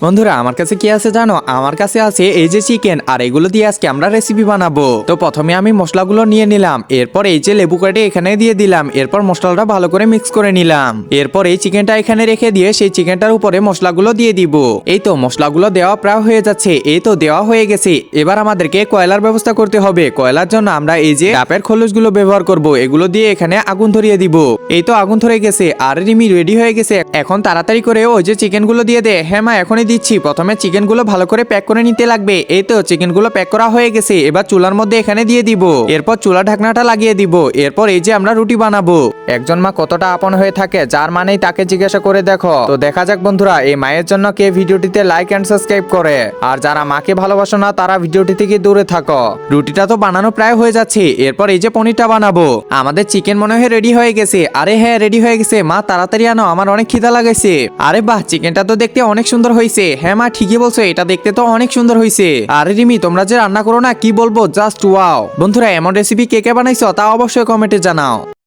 বন্ধুরা আমার কাছে কি আছে জানো, আমার কাছে আছে এই যে চিকেন, আর এগুলো দিয়ে আজকে আমরা রেসিপি বানাবো। তো প্রথমে আমি মশলাগুলো নিয়ে নিলাম, এরপর এই যে লেবু কেটে এখানে দিয়ে দিলাম, এরপর মশলাটা ভালো করে মিক্স করে নিলাম। এরপর এই চিকেনটা এখানে রেখে দিয়ে সেই চিকেনটার উপরে মশলাগুলো দিয়ে দিব। এই তো মশলাগুলো দেওয়া প্রায় হয়ে যাচ্ছে, এই তো দেওয়া হয়ে গেছে। এবার আমাদেরকে কয়লার ব্যবস্থা করতে হবে। কয়লার জন্য আমরা এই যে ডাবের খোলসগুলো ব্যবহার করব, এগুলো দিয়ে এখানে আগুন ধরিয়ে দিব। এই তো আগুন ধরে গেছে আর রিমি রেডি হয়ে গেছে। এখন তাড়াতাড়ি করে ওই যে চিকেনগুলো দিয়ে দে। হ্যাঁ মা, এখনই দিচ্ছি। প্রথমে চিকেনগুলো ভালো করে প্যাক করে নিতে লাগবে। এই তো চিকেনগুলো প্যাক করা হয়ে গেছে, এবার চুলার মধ্যে এখানে দিয়ে দিব। এরপর চুলা ঢাকনাটা লাগিয়ে দিব। এরপর এই যে আমরা রুটি বানাবো। একজন মা কতটা আপন হয়ে থাকে, যার মানেই তাকে জিজ্ঞাসা করে দেখো। তো দেখা যাক বন্ধুরা, এই মায়ের জন্য কে ভিডিওটিতে লাইক এন্ড সাবস্ক্রাইব করে, আর যারা মাকে ভালোবাসো না তারা ভিডিওটি থেকে দূরে থাকো। রুটিটা তো বানানো প্রায় হয়ে যাচ্ছে। এরপর এই যে পনিরটা বানাবো। আমাদের চিকেন মনে হয় রেডি হয়ে গেছে। আরে হ্যাঁ, রেডি হয়ে গেছে। মা তাড়াতাড়ি আনো, আমার অনেক খিদা লাগাইছে। আরে বাহ, চিকেনটা তো দেখতে অনেক সুন্দর হয়েছে। হ্যাঁ মা, ঠিকই বলছো, এটা দেখতে তো অনেক সুন্দর হয়েছে। আরে রিমি, তোমরা যে রান্না করো না, কি বলবো, জাস্ট ওয়াও। বন্ধুরা এমন রেসিপি কে কে বানাইছো তা অবশ্যই কমেন্টে জানাও।